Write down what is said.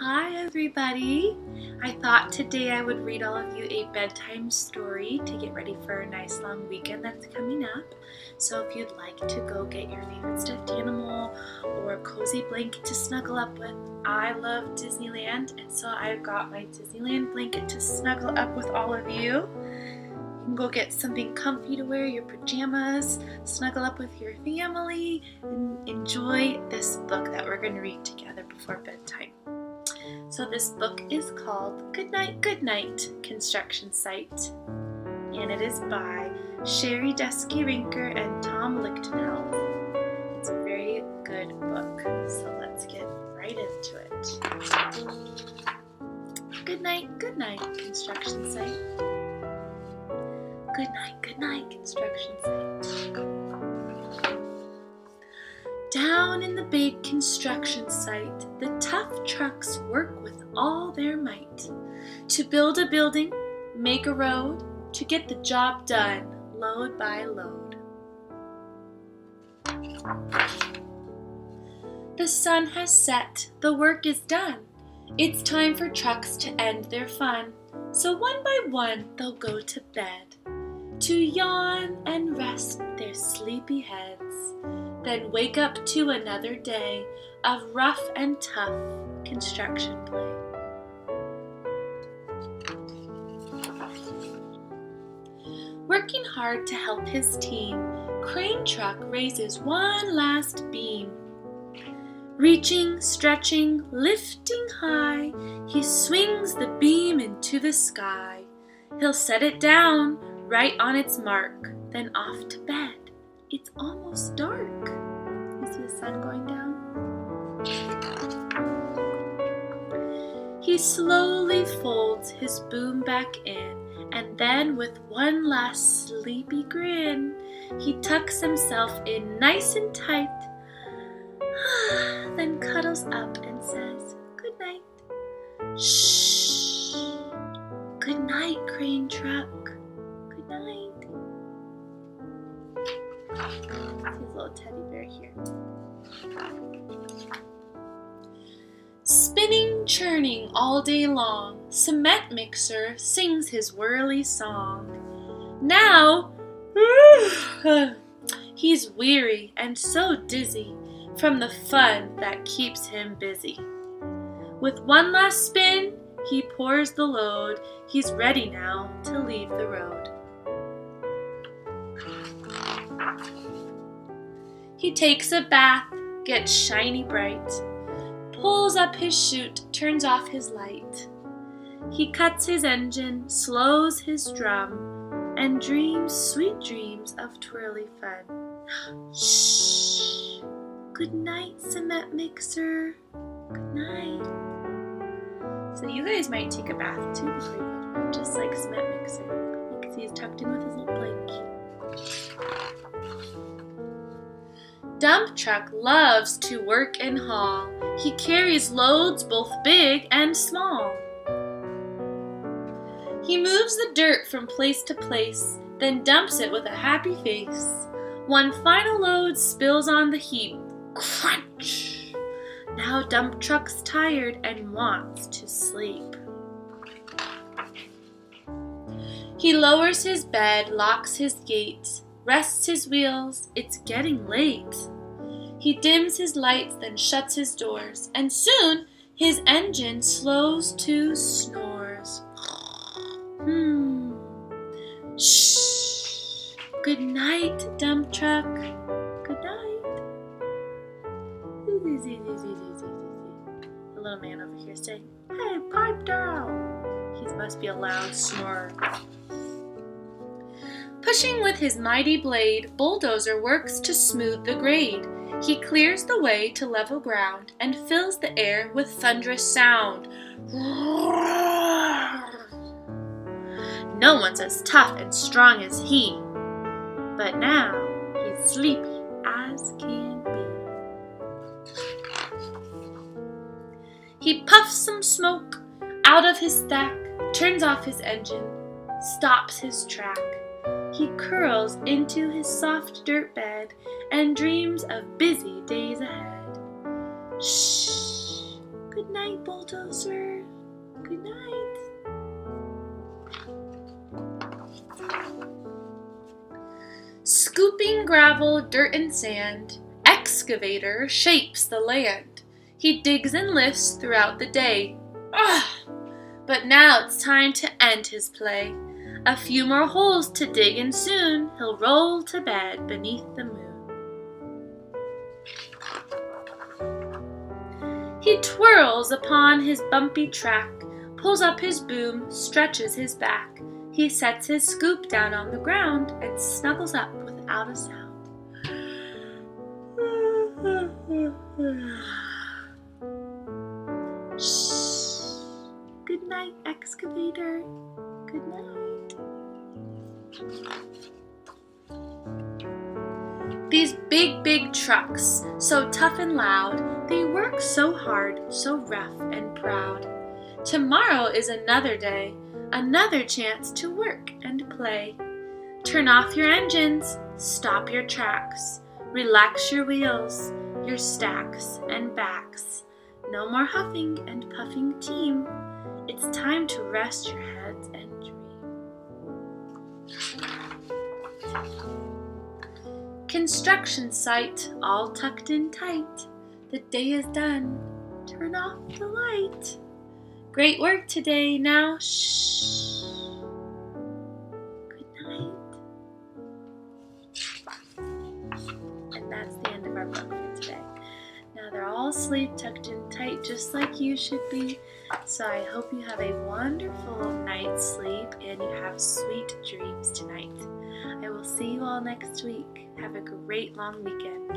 Hi everybody! I thought today I would read all of you a bedtime story to get ready for a nice long weekend that's coming up. So if you'd like to go get your favorite stuffed animal or a cozy blanket to snuggle up with, I love Disneyland, and so I've got my Disneyland blanket to snuggle up with all of you. You can go get something comfy to wear, your pajamas, snuggle up with your family, and enjoy this book that we're going to read together before bedtime. So this book is called Goodnight, Goodnight Construction Site, and it is by Sherri Duskey Rinker and Tom Lichtenheld. It's a very good book, so let's get right into it. Goodnight, Goodnight Construction Site. Goodnight, Goodnight Construction Site. Down in the big construction site, the tough trucks work with all their might to build a building, make a road, to get the job done, load by load. The sun has set, the work is done. It's time for trucks to end their fun. So one by one they'll go to bed, to yawn and rest their sleepy heads. Then wake up to another day of rough and tough construction play. Working hard to help his team, Crane Truck raises one last beam. Reaching, stretching, lifting high, he swings the beam into the sky. He'll set it down right on its mark, then off to bed. It's almost dark. You see the sun going down? He slowly folds his boom back in, and then with one last sleepy grin, he tucks himself in nice and tight, then cuddles up and says, "Good night." Shh. Good night, Crane Truck. Good night. His little teddy bear here. Spinning, churning all day long, cement mixer sings his whirly song. Now, he's weary and so dizzy from the fun that keeps him busy. With one last spin, he pours the load. He's ready now to leave the road. He takes a bath, gets shiny bright, pulls up his chute, turns off his light. He cuts his engine, slows his drum, and dreams sweet dreams of twirly fun. Shh! Good night, cement mixer. Good night. So you guys might take a bath too before you go to bed, just like cement mixer. You can see he's tucked in with his little blankie. Dump truck loves to work and haul. He carries loads both big and small. He moves the dirt from place to place, then dumps it with a happy face. One final load spills on the heap. Crunch! Now dump truck's tired and wants to sleep. He lowers his bed, locks his gate, rests his wheels, it's getting late. He dims his lights, then shuts his doors, and soon his engine slows to snores. Shh. Good night, dump truck. Good night. The little man over here saying, "Hey, pipe down." He must be a loud snorer. Pushing with his mighty blade, bulldozer works to smooth the grade. He clears the way to level ground and fills the air with thunderous sound. No one's as tough and strong as he, but now he's sleepy as can be. He puffs some smoke out of his stack, turns off his engine, stops his track. He curls into his soft dirt bed and dreams of busy days ahead. Shh. Good night, bulldozer. Good night. Scooping gravel, dirt, and sand, excavator shapes the land. He digs and lifts throughout the day. Ugh! But now it's time to end his play. A few more holes to dig and soon he'll roll to bed beneath the moon. He twirls upon his bumpy track, pulls up his boom, stretches his back. He sets his scoop down on the ground and snuggles up without a sound. Shh. Good night, excavator. Good night. These big trucks, so tough and loud, they work so hard, so rough and proud. Tomorrow is another day, another chance to work and play. Turn off your engines, stop your tracks, relax your wheels, your stacks and backs. No more huffing and puffing, team. It's time to rest your heads and dream. Construction site, all tucked in tight. The day is done. Turn off the light. Great work today. Now, shh. Good night. And that's the end of our book for today. Now they're all asleep, tucked in tight, just like you should be. So I hope you have a wonderful night's sleep and you have sweet dreams tonight. I will see you all next week. Have a great long weekend.